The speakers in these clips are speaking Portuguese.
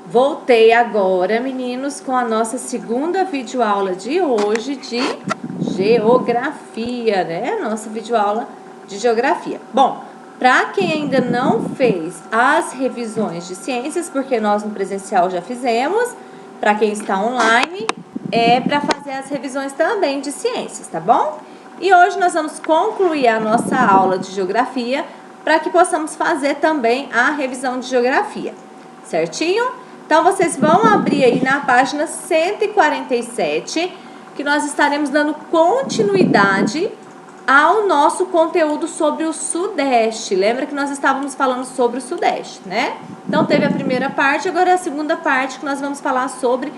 Voltei agora, meninos, com a nossa segunda videoaula de hoje de geografia, né? Nossa videoaula de geografia. Bom, para quem ainda não fez as revisões de ciências, porque nós no presencial já fizemos, para quem está online, é para fazer as revisões também de ciências, tá bom? E hoje nós vamos concluir a nossa aula de geografia para que possamos fazer também a revisão de geografia, certinho? Então, vocês vão abrir aí na página 147, que nós estaremos dando continuidade ao nosso conteúdo sobre o Sudeste. Lembra que nós estávamos falando sobre o Sudeste, né? Então, teve a primeira parte, agora é a segunda parte que nós vamos falar sobre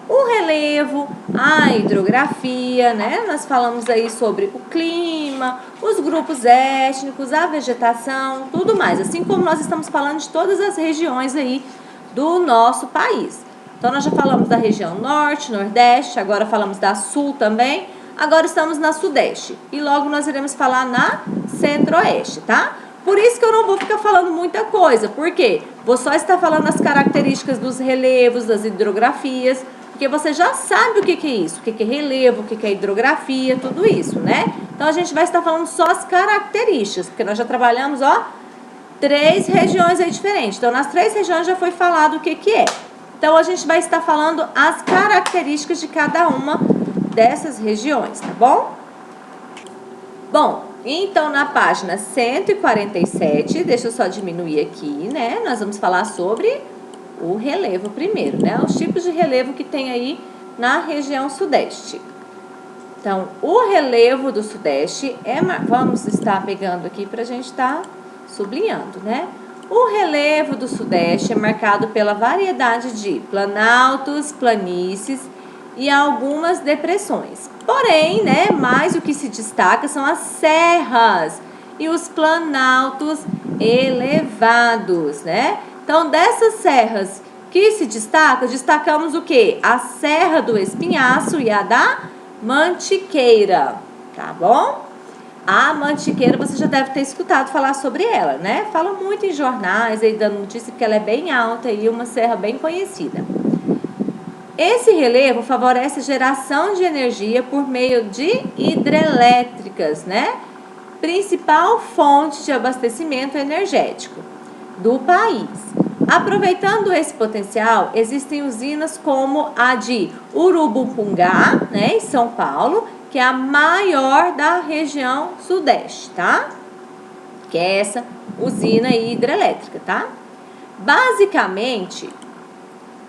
o relevo, a hidrografia, né? Nós falamos aí sobre o clima, os grupos étnicos, a vegetação, tudo mais. Assim como nós estamos falando de todas as regiões aí do nosso país. Então, nós já falamos da região norte, nordeste, agora falamos da sul também, agora estamos na sudeste. E logo nós iremos falar na centro-oeste, tá? Por isso que eu não vou ficar falando muita coisa, porque vou só estar falando as características dos relevos, das hidrografias, porque você já sabe o que é isso, o que é relevo, o que é hidrografia, tudo isso, né? Então, a gente vai estar falando só as características, porque nós já trabalhamos, ó, 3 regiões aí diferentes. Então, nas 3 regiões já foi falado o que é. Então, a gente vai estar falando as características de cada uma dessas regiões, tá bom? Bom, então na página 147, deixa eu só diminuir aqui, né? Nós vamos falar sobre o relevo primeiro, né? Os tipos de relevo que tem aí na região sudeste. Então, o relevo do sudeste é... Vamos estar pegando aqui pra gente estar sublinhando, né? O relevo do sudeste é marcado pela variedade de planaltos, planícies e algumas depressões. Porém, né, mais o que se destaca são as serras e os planaltos elevados, né? Então, dessas serras que se destacam, destacamos o quê? A Serra do Espinhaço e a da Mantiqueira, tá bom? A Mantiqueira, você já deve ter escutado falar sobre ela, né? Fala muito em jornais, aí dando notícia que ela é bem alta e uma serra bem conhecida. Esse relevo favorece a geração de energia por meio de hidrelétricas, né? Principal fonte de abastecimento energético do país. Aproveitando esse potencial, existem usinas como a de Urubupungá, né, em São Paulo, que é a maior da região sudeste, tá? Que é essa usina hidrelétrica, tá? Basicamente,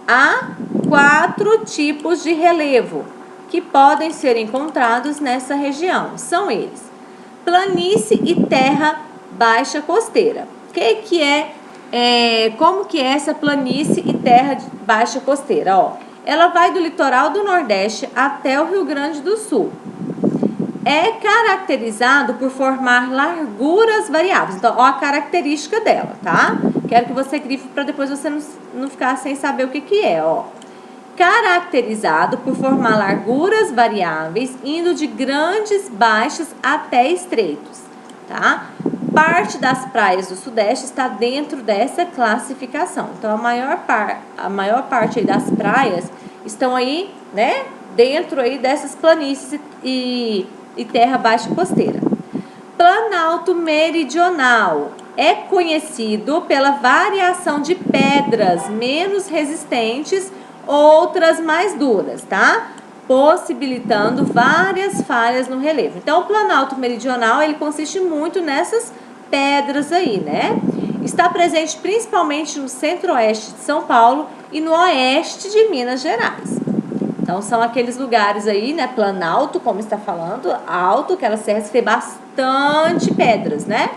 há 4 tipos de relevo que podem ser encontrados nessa região. São eles: planície e terra baixa costeira. Como que é essa planície e terra baixa costeira? Ó, ela vai do litoral do Nordeste até o Rio Grande do Sul. É caracterizado por formar larguras variáveis. Então, ó a característica dela, tá? Quero que você grife para depois você não ficar sem saber o que é, ó. Caracterizado por formar larguras variáveis, indo de grandes baixos até estreitos, tá? Parte das praias do Sudeste está dentro dessa classificação. Então, a maior parte aí das praias estão aí, né, dentro aí dessas planícies e terra baixa costeira. Planalto meridional é conhecido pela variação de pedras menos resistentes, outras mais duras, tá? Possibilitando várias falhas no relevo. Então, o Planalto meridional, ele consiste muito nessas pedras aí, né? Está presente principalmente no centro-oeste de São Paulo e no oeste de Minas Gerais. Então, são aqueles lugares aí, né, planalto, como está falando, alto, aquelas serras que tem bastante pedras, né?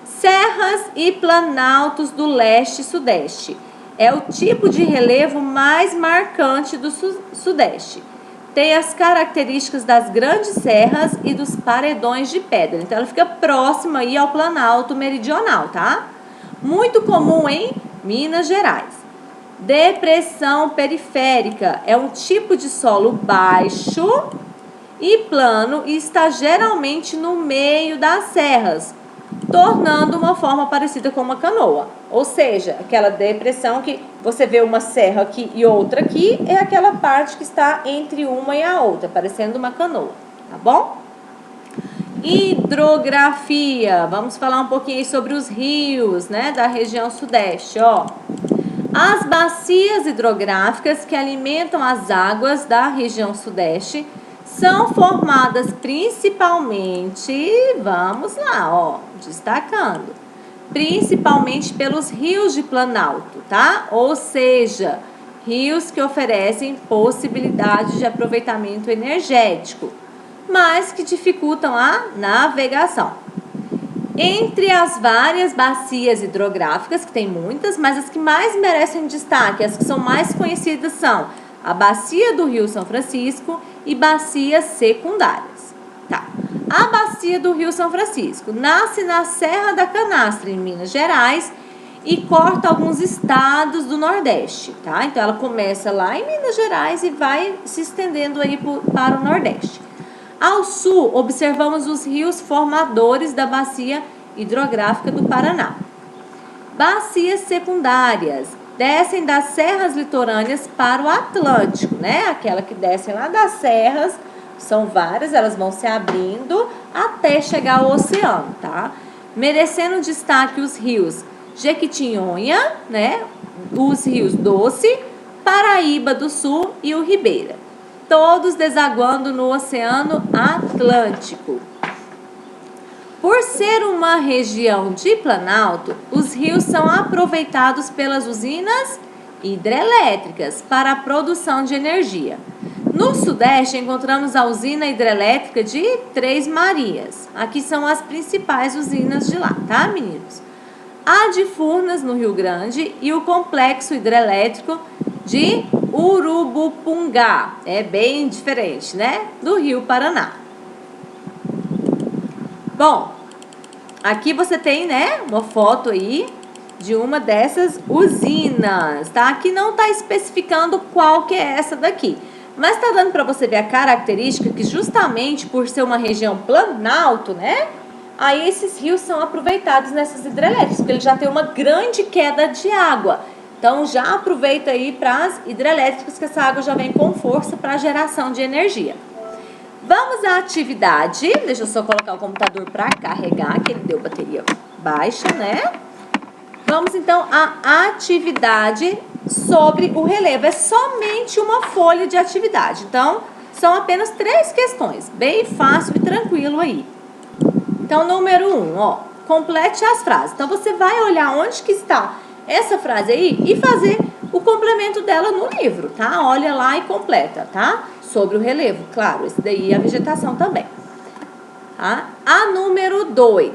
Serras e planaltos do leste e sudeste. É o tipo de relevo mais marcante do sudeste. Tem as características das grandes serras e dos paredões de pedra. Então, ela fica próxima aí ao planalto meridional, tá? Muito comum em Minas Gerais. Depressão periférica é um tipo de solo baixo e plano e está geralmente no meio das serras. tornando uma forma parecida com uma canoa. Ou seja, aquela depressão que você vê uma serra aqui e outra aqui, é aquela parte que está entre uma e a outra, parecendo uma canoa, tá bom? Hidrografia, vamos falar um pouquinho aí sobre os rios, né, da região sudeste, ó. As bacias hidrográficas que alimentam as águas da região sudeste são formadas principalmente, vamos lá, ó, destacando, principalmente pelos rios de planalto, tá? Ou seja, rios que oferecem possibilidade de aproveitamento energético, mas que dificultam a navegação. Entre as várias bacias hidrográficas, que tem muitas, mas as que mais merecem destaque, as que são mais conhecidas são a bacia do Rio São Francisco e bacias secundárias. Tá. A bacia do Rio São Francisco nasce na Serra da Canastra, em Minas Gerais, e corta alguns estados do Nordeste, tá? Então, ela começa lá em Minas Gerais e vai se estendendo aí para o Nordeste. Ao sul, observamos os rios formadores da bacia hidrográfica do Paraná. Bacias secundárias descem das serras litorâneas para o Atlântico, né? Aquela que descem lá das serras, são várias, elas vão se abrindo até chegar ao oceano, tá? Merecendo destaque os rios Jequitinhonha, né? Os rios Doce, Paraíba do Sul e o Ribeira, todos desaguando no Oceano Atlântico. Por ser uma região de planalto, os rios são aproveitados pelas usinas hidrelétricas para a produção de energia. No Sudeste, encontramos a usina hidrelétrica de Três Marias. Aqui são as principais usinas de lá, tá, meninos? A de Furnas, no Rio Grande, e o complexo hidrelétrico de Urubupungá. É bem diferente, né? Do Rio Paraná. Bom, aqui você tem, né, uma foto aí de uma dessas usinas, tá? Aqui não tá especificando qual que é essa daqui, mas tá dando para você ver a característica que justamente por ser uma região planalto, né? Aí esses rios são aproveitados nessas hidrelétricas, porque ele já tem uma grande queda de água. Então já aproveita aí para as hidrelétricas, que essa água já vem com força para a geração de energia. Vamos à atividade. Deixa eu só colocar o computador para carregar, que ele deu bateria baixa, né? Vamos então à atividade sobre o relevo. É somente uma folha de atividade. Então, são apenas 3 questões. Bem fácil e tranquilo aí. Então, número 1, ó. Complete as frases. Então, você vai olhar onde que está essa frase aí e fazer o complemento dela no livro, tá? Olha lá e completa, tá? Sobre o relevo, claro, esse daí é a vegetação também. Tá? A número 2.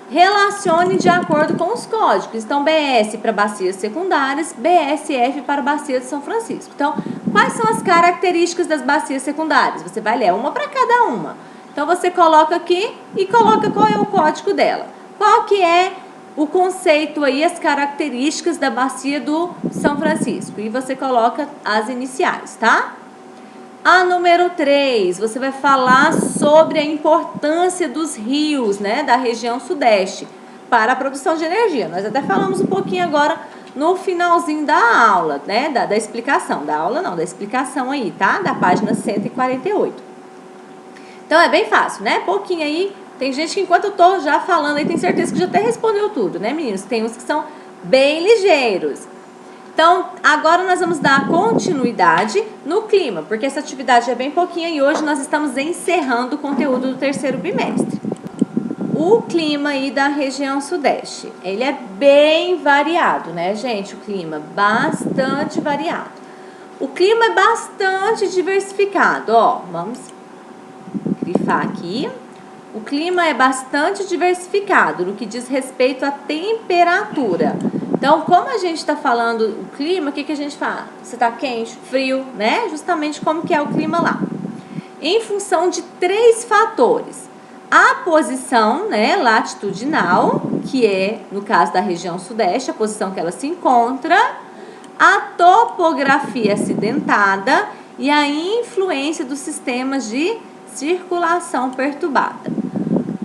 Relacione de acordo com os códigos. Então, BS para bacias secundárias, BSF para a bacia de São Francisco. Então, quais são as características das bacias secundárias? Você vai ler uma para cada uma. Então, você coloca aqui e coloca qual é o código dela. Qual que é o conceito aí, as características da bacia do São Francisco. E você coloca as iniciais, tá? A número 3, você vai falar sobre a importância dos rios, né, da região sudeste para a produção de energia. Nós até falamos um pouquinho agora no finalzinho da aula, né, da explicação. Da aula não, da explicação aí, tá? Da página 148. Então, é bem fácil, né? Pouquinho aí. Tem gente que enquanto eu tô já falando aí, tem certeza que já até respondeu tudo, né, meninos? Tem uns que são bem ligeiros. Então, agora nós vamos dar continuidade no clima, porque essa atividade é bem pouquinha e hoje nós estamos encerrando o conteúdo do 3º bimestre. O clima aí da região sudeste, ele é bem variado, né, gente? O clima bastante variado. O clima é bastante diversificado, ó, vamos grifar aqui. O clima é bastante diversificado no que diz respeito à temperatura. Então, como a gente está falando o clima, o que a gente fala? Se está quente, frio, né? Justamente como que é o clima lá. Em função de 3 fatores. A posição, né, latitudinal, que é, no caso da região sudeste, a posição que ela se encontra. A topografia acidentada e a influência dos sistemas de circulação perturbada.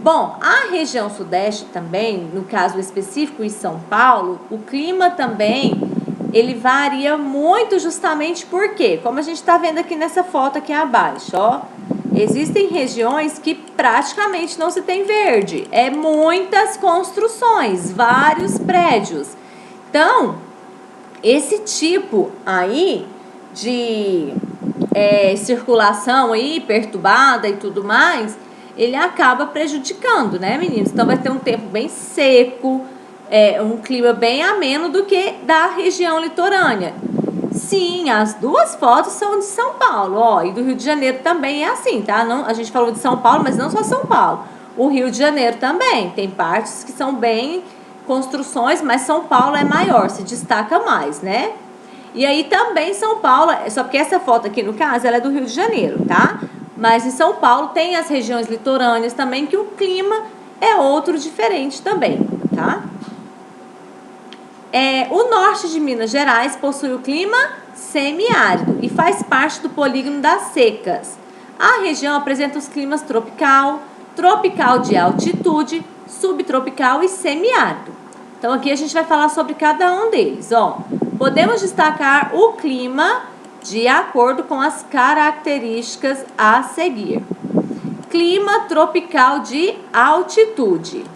Bom, a região sudeste também, no caso específico em São Paulo, o clima também, ele varia muito justamente porque, como a gente está vendo aqui nessa foto aqui abaixo, ó, existem regiões que praticamente não se tem verde, é muitas construções, vários prédios. Então, esse tipo aí de circulação aí perturbada e tudo mais, ele acaba prejudicando, né, meninos? Então vai ter um tempo bem seco, um clima bem ameno do que da região litorânea. Sim, as duas fotos são de São Paulo, ó, e do Rio de Janeiro também é assim, tá? Não, a gente falou de São Paulo, mas não só São Paulo. O Rio de Janeiro também, tem partes que são bem construções, mas São Paulo é maior, se destaca mais, né? E aí também São Paulo, só porque essa foto aqui no caso, ela é do Rio de Janeiro, tá? Mas em São Paulo tem as regiões litorâneas também, que o clima é outro diferente também, tá? O norte de Minas Gerais possui o clima semiárido e faz parte do polígono das secas. A região apresenta os climas tropical, tropical de altitude, subtropical e semiárido. Então aqui a gente vai falar sobre cada um deles, ó. Podemos destacar o clima de acordo com as características a seguir. Clima tropical de altitude.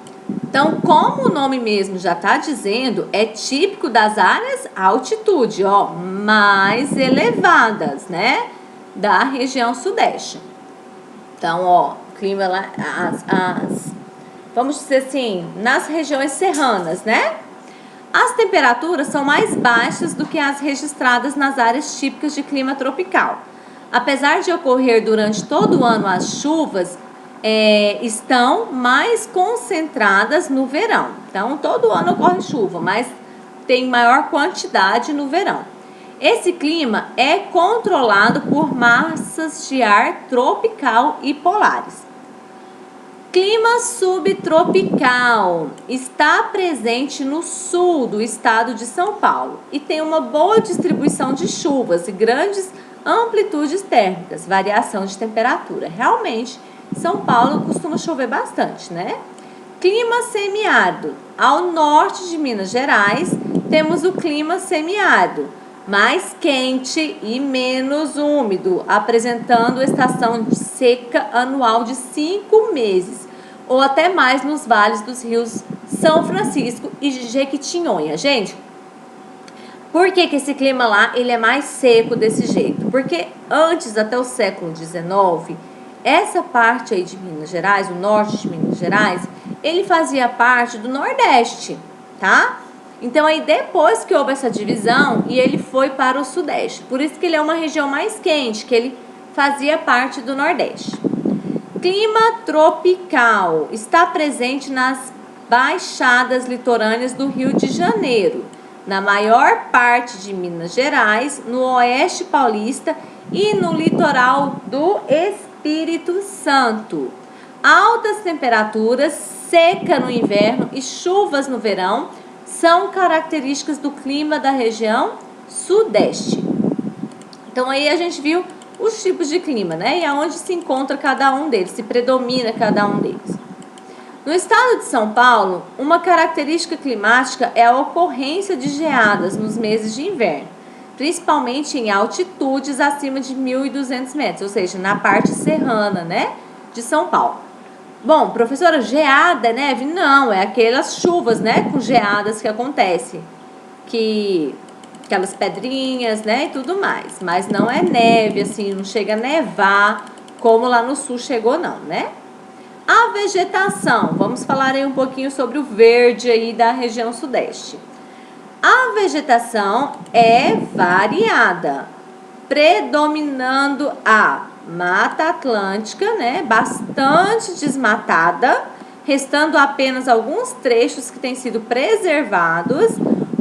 Então, como o nome mesmo já está dizendo, é típico das áreas altitude, ó, mais elevadas, né, da região sudeste. Então, ó, clima lá, vamos dizer assim, nas regiões serranas, né? As temperaturas são mais baixas do que as registradas nas áreas típicas de clima tropical. Apesar de ocorrer durante todo o ano as chuvas, estão mais concentradas no verão. Então, todo ano ocorre chuva, mas tem maior quantidade no verão. Esse clima é controlado por massas de ar tropical e polares. Clima subtropical está presente no sul do estado de São Paulo e tem uma boa distribuição de chuvas e grandes amplitudes térmicas, variação de temperatura. Realmente, São Paulo costuma chover bastante, né? Clima semiárido. Ao norte de Minas Gerais, temos o clima semiárido, mais quente e menos úmido, apresentando estação seca anual de 5 meses, ou até mais nos vales dos rios São Francisco e Jequitinhonha. Gente, por que esse clima lá ele é mais seco desse jeito? Porque antes, até o século XIX, essa parte aí de Minas Gerais, o norte de Minas Gerais, ele fazia parte do Nordeste, tá? Então, aí depois que houve essa divisão, e ele foi para o Sudeste. Por isso que ele é uma região mais quente, que ele fazia parte do Nordeste. Clima tropical está presente nas baixadas litorâneas do Rio de Janeiro, na maior parte de Minas Gerais, no oeste paulista e no litoral do Espírito Santo. Altas temperaturas, seca no inverno e chuvas no verão são características do clima da região sudeste. Então aí a gente viu os tipos de clima, né? E aonde se encontra cada um deles, se predomina cada um deles. No estado de São Paulo, uma característica climática é a ocorrência de geadas nos meses de inverno, principalmente em altitudes acima de 1.200 metros, ou seja, na parte serrana, né, de São Paulo. Bom, professora, geada é neve? Não, é aquelas chuvas, né, com geadas que acontecem, aquelas pedrinhas, né, e tudo mais. Mas não é neve, assim, não chega a nevar como lá no sul chegou, não, né? A vegetação, vamos falar aí um pouquinho sobre o verde aí da região sudeste. A vegetação é variada, predominando a Mata Atlântica, né, bastante desmatada, restando apenas alguns trechos que têm sido preservados,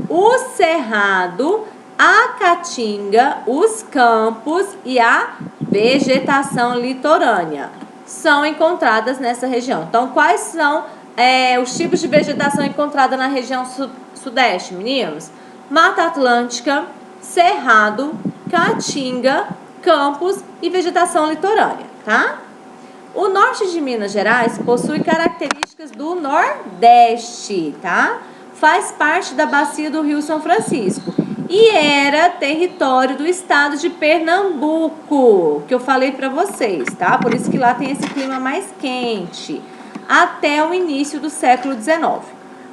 o cerrado, a caatinga, os campos e a vegetação litorânea são encontradas nessa região. Então, quais são os tipos de vegetação encontrada na região sudeste, meninos? Mata Atlântica, cerrado, caatinga, campos e vegetação litorânea, tá? O norte de Minas Gerais possui características do Nordeste, tá? Faz parte da bacia do Rio São Francisco e era território do estado de Pernambuco, que eu falei para vocês, tá? Por isso que lá tem esse clima mais quente, até o início do século XIX.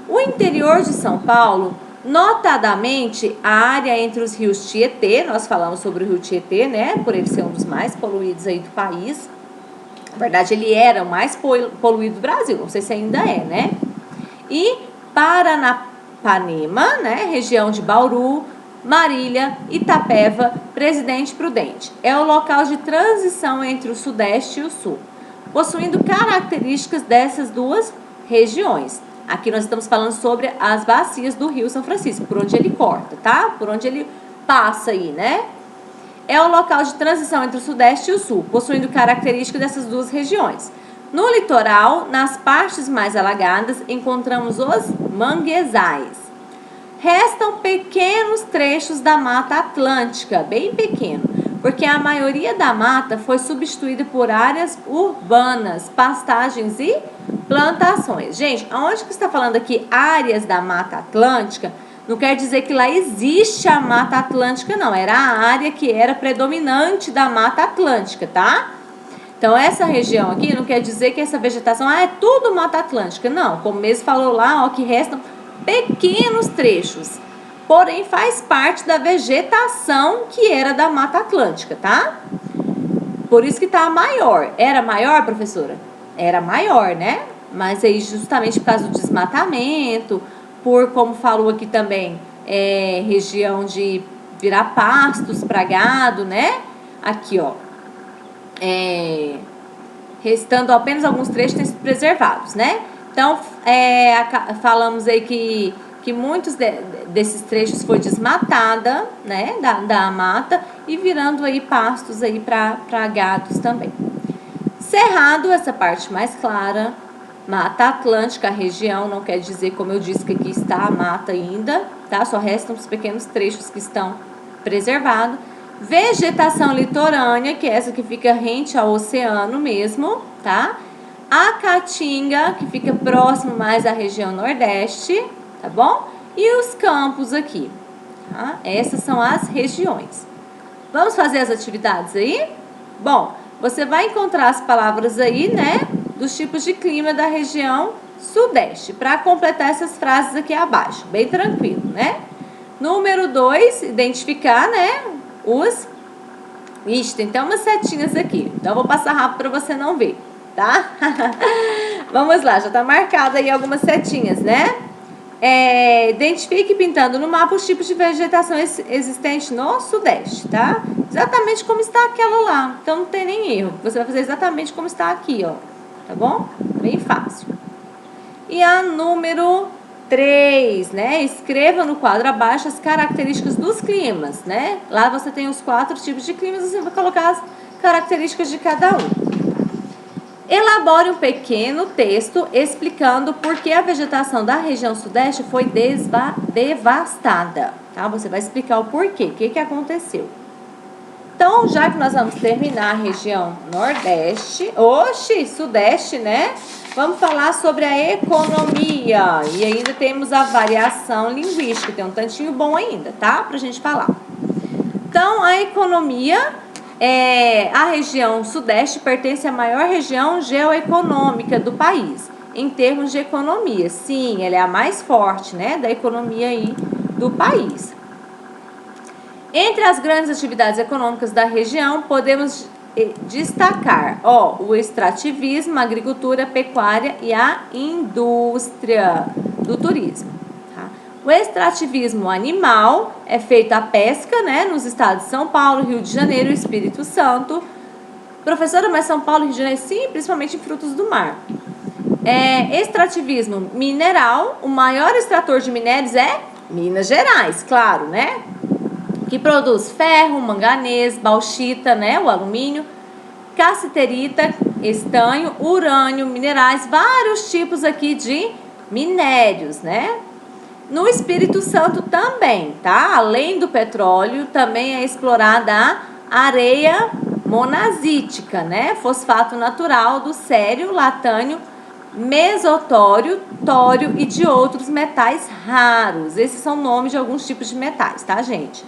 O interior de São Paulo, notadamente a área entre os rios Tietê, nós falamos sobre o rio Tietê, né? Por ele ser um dos mais poluídos aí do país. Na verdade, ele era o mais poluído do Brasil, não sei se ainda é, né? E Paranapanema, né? Região de Bauru, Marília, Itapeva, Presidente Prudente. É o local de transição entre o Sudeste e o Sul, possuindo características dessas duas regiões. Aqui nós estamos falando sobre as bacias do Rio São Francisco, por onde ele corta, tá? Por onde ele passa aí, né? É o local de transição entre o Sudeste e o Sul, possuindo características dessas duas regiões. No litoral, nas partes mais alagadas, encontramos os manguezais. Restam pequenos trechos da Mata Atlântica, bem pequeno, porque a maioria da mata foi substituída por áreas urbanas, pastagens e plantações. Gente, aonde que está falando aqui áreas da Mata Atlântica? Não quer dizer que lá existe a Mata Atlântica, não. Era a área que era predominante da Mata Atlântica, tá? Então, essa região aqui não quer dizer que essa vegetação é tudo Mata Atlântica. Não, como mesmo falou lá, ó, que restam pequenos trechos. Porém, faz parte da vegetação que era da Mata Atlântica, tá? Por isso que tá maior. Era maior, professora? Era maior, né? Mas aí justamente por causa do desmatamento, por, como falou aqui também, região de virar pastos para gado, né? Aqui, ó. Restando apenas alguns trechos preservados, né? Então, falamos aí que muitos desses trechos foi desmatada, né? Da mata e virando aí pastos aí para gados também. Cerrado, essa parte mais clara. Mata Atlântica, a região, não quer dizer, como eu disse, que aqui está a mata ainda, tá? Só restam os pequenos trechos que estão preservados. Vegetação litorânea, que é essa que fica rente ao oceano mesmo, tá? A Caatinga, que fica próximo mais à região Nordeste, tá bom? E os campos aqui, tá? Essas são as regiões. Vamos fazer as atividades aí? Bom, você vai encontrar as palavras aí, né? Dos tipos de clima da região Sudeste, para completar essas frases aqui abaixo, bem tranquilo, né? Número 2, identificar, né, os... Ixi, tem até umas setinhas aqui, então eu vou passar rápido para você não ver, tá? Vamos lá, já tá marcado aí algumas setinhas, né? Identifique pintando no mapa os tipos de vegetação existente no Sudeste, tá? Exatamente como está aquela lá, então não tem nem erro, você vai fazer exatamente como está aqui, ó. Tá bom? Bem fácil. E a número 3, né? Escreva no quadro abaixo as características dos climas, né? Lá você tem os 4 tipos de climas, você vai colocar as características de cada um. Elabore um pequeno texto explicando por que a vegetação da região Sudeste foi devastada, tá? Você vai explicar o porquê, o que aconteceu. Então, já que nós vamos terminar a região Nordeste, Sudeste, né? Vamos falar sobre a economia. E ainda temos a variação linguística, tem um tantinho bom ainda, tá? Pra gente falar. Então, a economia, a região Sudeste pertence à maior região geoeconômica do país, em termos de economia. Sim, ela é a mais forte, né? Da economia aí do país. Entre as grandes atividades econômicas da região, podemos destacar o extrativismo, a agricultura, a pecuária e a indústria do turismo. Tá? O extrativismo animal é feito a pesca, né, nos estados de São Paulo, Rio de Janeiro e Espírito Santo. Professora, mas São Paulo e Rio de Janeiro, sim, principalmente em frutos do mar. Extrativismo mineral, o maior extrator de minérios é Minas Gerais, claro, né? Que produz ferro, manganês, bauxita, né, o alumínio, cassiterita, estanho, urânio, minerais, vários tipos aqui de minérios, né? No Espírito Santo também, tá? Além do petróleo, também é explorada a areia monazítica, né? Fosfato natural do sério, latânio, mesotório, tório e de outros metais raros. Esses são nomes de alguns tipos de metais, tá, gente?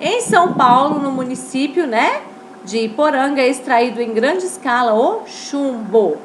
Em São Paulo, no município, né, de Iporanga, é extraído em grande escala o chumbo.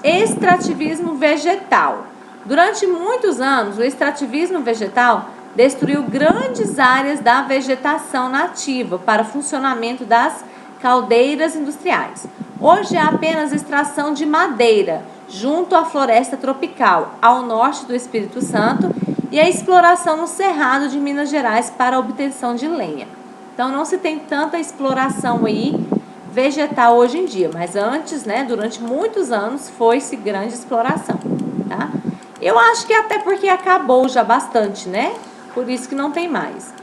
Extrativismo vegetal. Durante muitos anos, o extrativismo vegetal destruiu grandes áreas da vegetação nativa para o funcionamento das caldeiras industriais. Hoje há apenas extração de madeira, junto à floresta tropical, ao norte do Espírito Santo, e a exploração no Cerrado de Minas Gerais para a obtenção de lenha. Então, não se tem tanta exploração aí vegetal hoje em dia, mas antes, né, durante muitos anos, foi-se grande exploração, tá? Eu acho que até porque acabou já bastante, né? Por isso que não tem mais.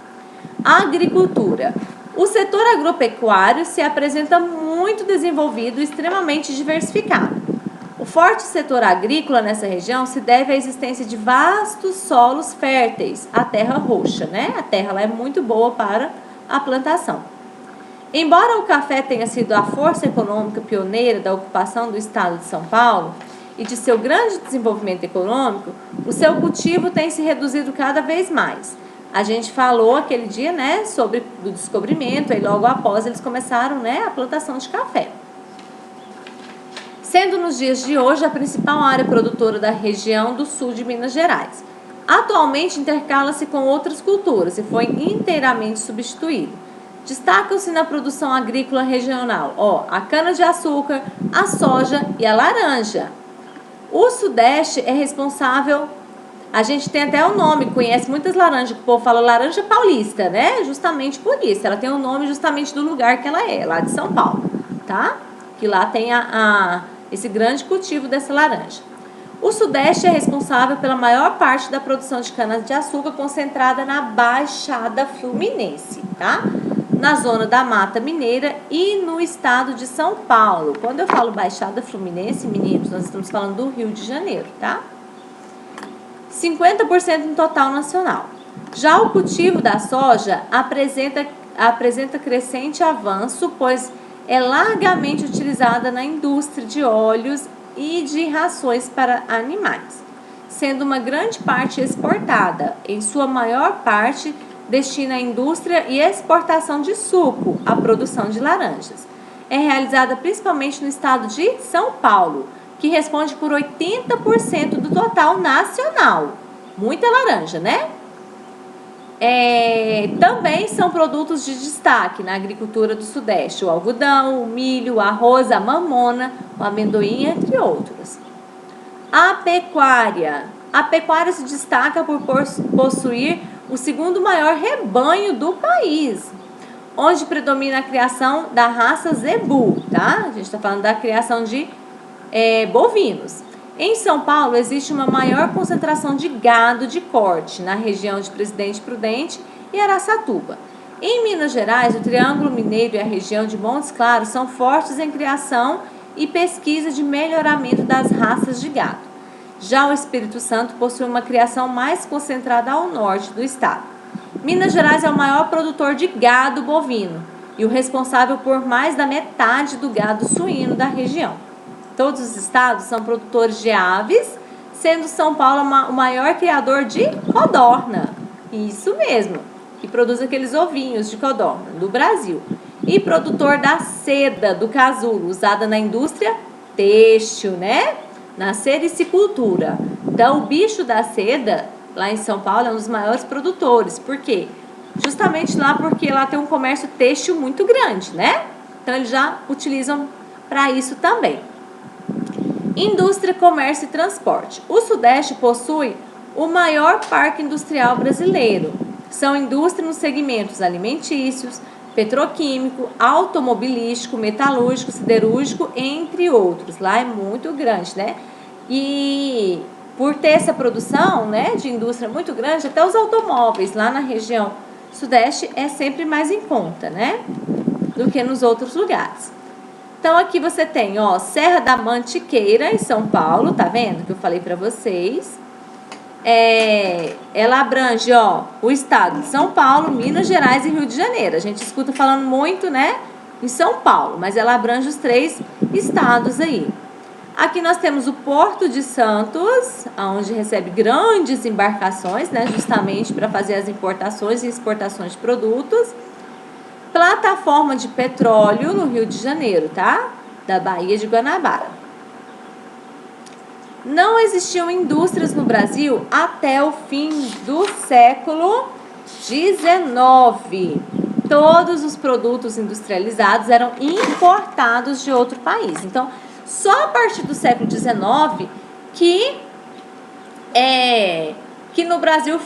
Agricultura. O setor agropecuário se apresenta muito desenvolvido e extremamente diversificado. O forte setor agrícola nessa região se deve à existência de vastos solos férteis, a terra roxa, né? A terra lá é muito boa para a plantação. Embora o café tenha sido a força econômica pioneira da ocupação do estado de São Paulo e de seu grande desenvolvimento econômico, o seu cultivo tem se reduzido cada vez mais. A gente falou aquele dia, né, sobre o descobrimento, e logo após eles começaram, né, a plantação de café. Sendo nos dias de hoje a principal área produtora da região do sul de Minas Gerais. Atualmente intercala-se com outras culturas e foi inteiramente substituído. Destacam-se na produção agrícola regional, a cana-de-açúcar, a soja e a laranja. O Sudeste é responsável, a gente tem até o nome, conhece muitas laranjas, que o povo fala laranja paulista, né? Justamente por isso, ela tem o nome justamente do lugar que ela é, lá de São Paulo, tá? Que lá tem esse grande cultivo dessa laranja. O Sudeste é responsável pela maior parte da produção de cana-de-açúcar concentrada na Baixada Fluminense, tá? Na zona da Mata Mineira e no estado de São Paulo. Quando eu falo Baixada Fluminense, meninos, nós estamos falando do Rio de Janeiro, tá? 50% no total nacional. Já o cultivo da soja apresenta crescente avanço, pois é largamente utilizada na indústria de óleos e de rações para animais, sendo uma grande parte exportada, em sua maior parte destina à indústria e exportação de suco, à produção de laranjas. É realizada principalmente no estado de São Paulo, que responde por 80% do total nacional. Muita laranja, né? Também são produtos de destaque na agricultura do Sudeste: o algodão, o milho, o arroz, a mamona, o amendoim, entre outros. A pecuária. A pecuária se destaca por possuir o segundo maior rebanho do país, onde predomina a criação da raça Zebu, tá? A gente está falando da criação de bovinos. Em São Paulo, existe uma maior concentração de gado de corte, na região de Presidente Prudente e Araçatuba. Em Minas Gerais, o Triângulo Mineiro e a região de Montes Claros são fortes em criação e pesquisa de melhoramento das raças de gado. Já o Espírito Santo possui uma criação mais concentrada ao norte do estado. Minas Gerais é o maior produtor de gado bovino e o responsável por mais da metade do gado suíno da região. Todos os estados são produtores de aves, sendo São Paulo o maior criador de codorna. Isso mesmo, que produz aqueles ovinhos de codorna do Brasil. E produtor da seda do casulo, usada na indústria têxtil, né? Na sericicultura. Então, o bicho da seda, lá em São Paulo, é um dos maiores produtores. Por quê? Justamente lá porque lá tem um comércio têxtil muito grande, né? Então, eles já utilizam para isso também. Indústria, comércio e transporte. O Sudeste possui o maior parque industrial brasileiro. São indústrias nos segmentos alimentícios, petroquímico, automobilístico, metalúrgico, siderúrgico, entre outros. Lá é muito grande, né? E por ter essa produção, né, de indústria muito grande, até os automóveis lá na região Sudeste é sempre mais em conta, né, do que nos outros lugares. Então, aqui você tem, Serra da Mantiqueira, em São Paulo, tá vendo que eu falei para vocês? Ela abrange, o estado de São Paulo, Minas Gerais e Rio de Janeiro. A gente escuta falando muito, né, em São Paulo, mas ela abrange os 3 estados aí. Aqui nós temos o Porto de Santos, onde recebe grandes embarcações, né, justamente para fazer as importações e exportações de produtos. Plataforma de petróleo no Rio de Janeiro, tá? Da Baía de Guanabara. Não existiam indústrias no Brasil até o fim do século XIX. Todos os produtos industrializados eram importados de outro país. Então, só a partir do século XIX que no Brasil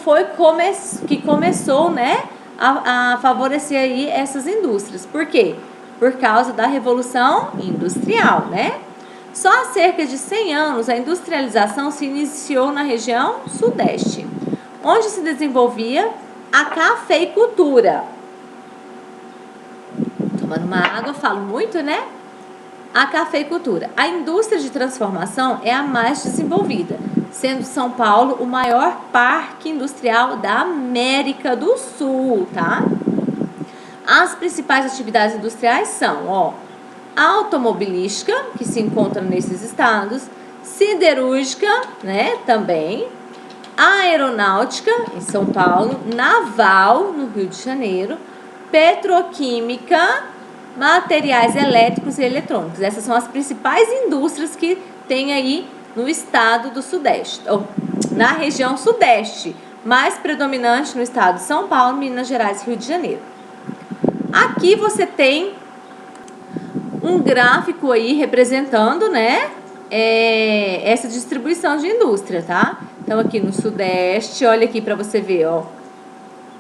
que começou, né, a favorecer aí essas indústrias. Por quê? Por causa da Revolução Industrial, né? Só há cerca de 100 anos a industrialização se iniciou na região sudeste, onde se desenvolvia a cafeicultura. Tomando uma água, falo muito, né? A cafeicultura. A indústria de transformação é a mais desenvolvida, sendo São Paulo o maior parque industrial da América do Sul, tá? As principais atividades industriais são, a automobilística, que se encontra nesses estados, siderúrgica, né, também, aeronáutica, em São Paulo, naval, no Rio de Janeiro, petroquímica, materiais elétricos e eletrônicos. Essas são as principais indústrias que tem aí no estado do Sudeste, ou na região Sudeste, mais predominante no estado de São Paulo, Minas Gerais e Rio de Janeiro. Aqui você tem um gráfico aí representando, né, essa distribuição de indústria, tá? Então, aqui no Sudeste, olha aqui para você ver,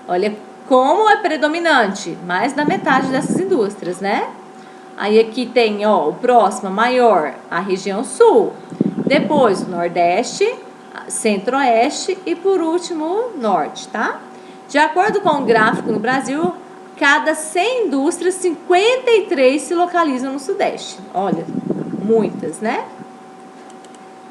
olha como é predominante, mais da metade dessas indústrias, né? Aí aqui tem, o próximo, maior, a região Sul. Depois o Nordeste, Centro-Oeste e por último o Norte, tá? De acordo com o gráfico no Brasil, cada 100 indústrias, 53 se localizam no Sudeste. Olha, muitas, né?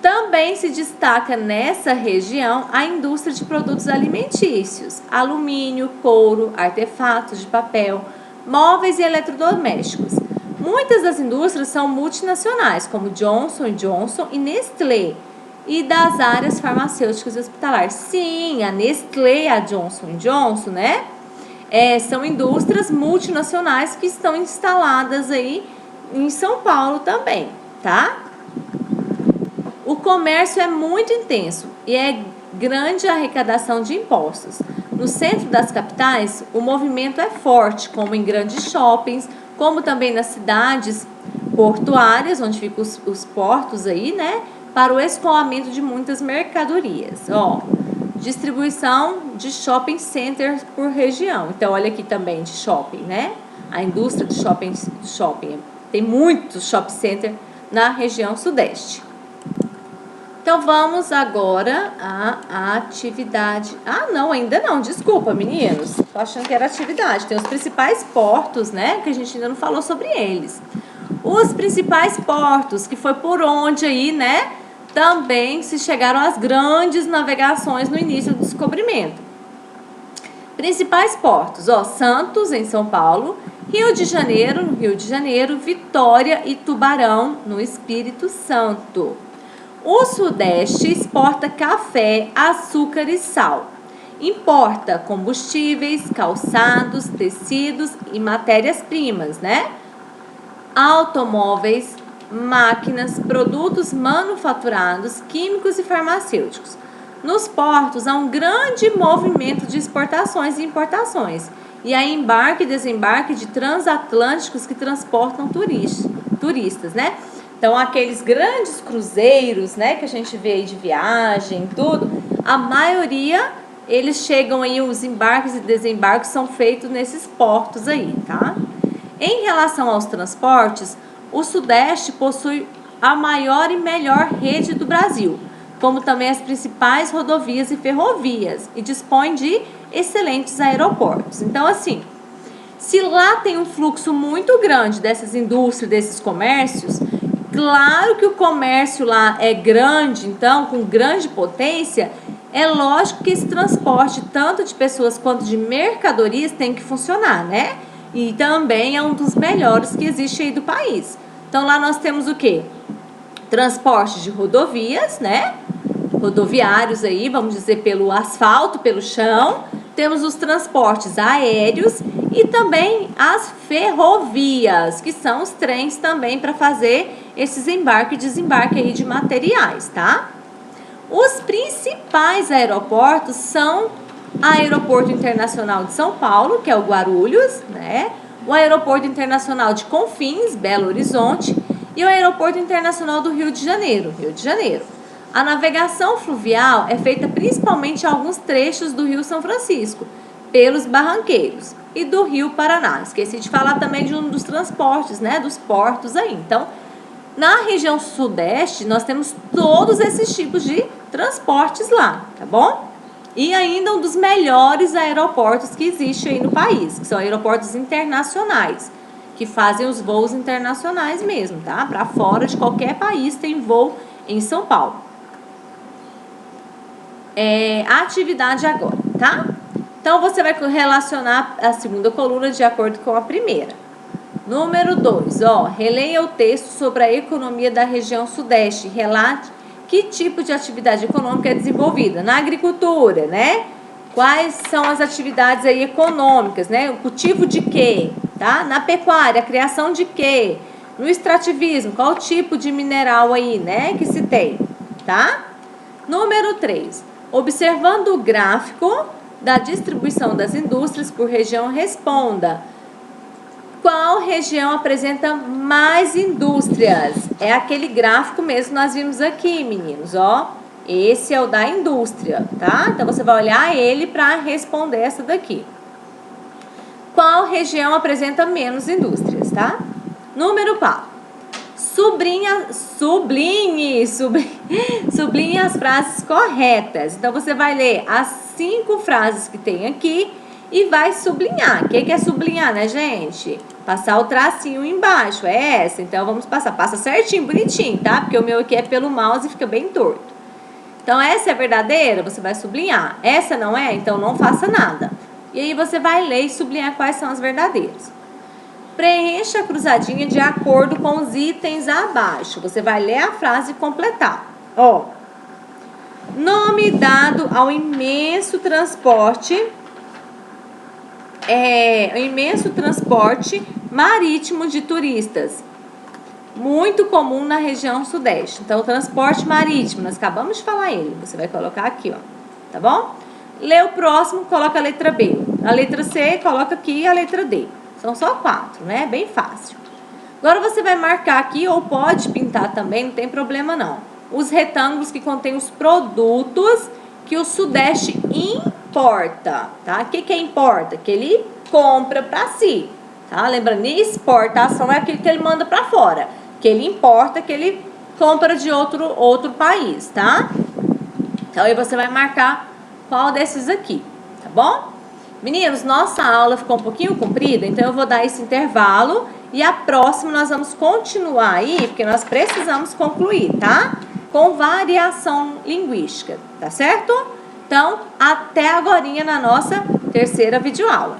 Também se destaca nessa região a indústria de produtos alimentícios, alumínio, couro, artefatos de papel, móveis e eletrodomésticos. Muitas das indústrias são multinacionais, como Johnson & Johnson e Nestlé, e das áreas farmacêuticas e hospitalares. Sim, a Nestlé e a Johnson & Johnson, né? São indústrias multinacionais que estão instaladas aí em São Paulo também, tá? O comércio é muito intenso e é grande a arrecadação de impostos. No centro das capitais, o movimento é forte, como em grandes shoppings, como também nas cidades portuárias, onde ficam os portos aí, né? Para o escoamento de muitas mercadorias. Distribuição de shopping centers por região. Então, olha aqui também de shopping, né? A indústria do shopping. Tem muitos shopping centers na região sudeste. Então, vamos agora à atividade. Não, ainda não. Desculpa, meninos. Tô achando que era atividade. Tem os principais portos, né? Que a gente ainda não falou sobre eles. Os principais portos, que foi por onde aí, né? Também se chegaram às grandes navegações no início do descobrimento. Principais portos, Santos, em São Paulo, Rio de Janeiro, no Rio de Janeiro, Vitória e Tubarão, no Espírito Santo. O Sudeste exporta café, açúcar e sal. Importa combustíveis, calçados, tecidos e matérias-primas, né? Automóveis, máquinas, produtos manufaturados, químicos e farmacêuticos. Nos portos há um grande movimento de exportações e importações. E há embarque e desembarque de transatlânticos que transportam turistas, né? Então, aqueles grandes cruzeiros, né, que a gente vê aí de viagem, tudo, a maioria, eles chegam aí, os embarques e desembarques são feitos nesses portos aí, tá? Em relação aos transportes, o Sudeste possui a maior e melhor rede do Brasil, como também as principais rodovias e ferrovias, e dispõe de excelentes aeroportos. Então, assim, se lá tem um fluxo muito grande dessas indústrias, desses comércios, claro que o comércio lá é grande, então, com grande potência, é lógico que esse transporte, tanto de pessoas quanto de mercadorias, tem que funcionar, né? E também é um dos melhores que existe aí do país. Então lá nós temos o quê? Transporte de rodovias, né? Rodoviários aí, vamos dizer, pelo asfalto, pelo chão. Temos os transportes aéreos e também as ferrovias, que são os trens também para fazer esses embarque e desembarque aí de materiais, tá? Os principais aeroportos são o Aeroporto Internacional de São Paulo, que é o Guarulhos, né? O Aeroporto Internacional de Confins, Belo Horizonte, e o Aeroporto Internacional do Rio de Janeiro, Rio de Janeiro. A navegação fluvial é feita principalmente em alguns trechos do Rio São Francisco, pelos barranqueiros, e do Rio Paraná. Esqueci de falar também de um dos transportes, né? Dos portos aí. Então, na região sudeste, nós temos todos esses tipos de transportes lá, tá bom? E ainda um dos melhores aeroportos que existe aí no país, que são aeroportos internacionais, que fazem os voos internacionais mesmo, tá? Para fora de qualquer país tem voo em São Paulo. A atividade agora, tá? Então, você vai relacionar a segunda coluna de acordo com a primeira. Número 2, releia o texto sobre a economia da região sudeste. Relate que tipo de atividade econômica é desenvolvida na agricultura, né? Quais são as atividades aí econômicas, né? O cultivo de quê, tá? Na pecuária, a criação de quê? No extrativismo, qual o tipo de mineral aí, né, que se tem, tá? Número 3, observando o gráfico da distribuição das indústrias por região, responda: qual região apresenta mais indústrias? É aquele gráfico mesmo que nós vimos aqui, meninos, Esse é o da indústria, tá? Então, você vai olhar ele para responder essa daqui. Qual região apresenta menos indústrias, tá? Número 4. Sublinhe as frases corretas. Então, você vai ler as 5 frases que tem aqui e vai sublinhar. O que é sublinhar, né, gente? Passar o tracinho embaixo, é essa. Então, vamos passar. Passa certinho, bonitinho, tá? Porque o meu aqui é pelo mouse e fica bem torto. Então, essa é verdadeira, você vai sublinhar. Essa não é, então não faça nada. E aí, você vai ler e sublinhar quais são as verdadeiras. Preencha a cruzadinha de acordo com os itens abaixo. Você vai ler a frase e completar. Nome dado ao imenso transporte marítimo de turistas, muito comum na região sudeste. Então, o transporte marítimo, nós acabamos de falar ele. Você vai colocar aqui, tá bom? Lê o próximo, coloca a letra B. A letra C, coloca aqui a letra D. São só 4, né? Bem fácil. Agora, você vai marcar aqui, ou pode pintar também, não tem problema não, os retângulos que contêm os produtos que o Sudeste importa, tá? O que importa? Que ele compra para si, tá? Lembrando, exportação é aquilo que ele manda para fora. Que ele importa, que ele compra de outro país, tá? Então, aí você vai marcar qual desses aqui, tá bom? Meninos, nossa aula ficou um pouquinho comprida, então eu vou dar esse intervalo e a próxima nós vamos continuar aí, porque nós precisamos concluir, tá? Com variação linguística, tá certo? Então, até agorinha na nossa terceira videoaula.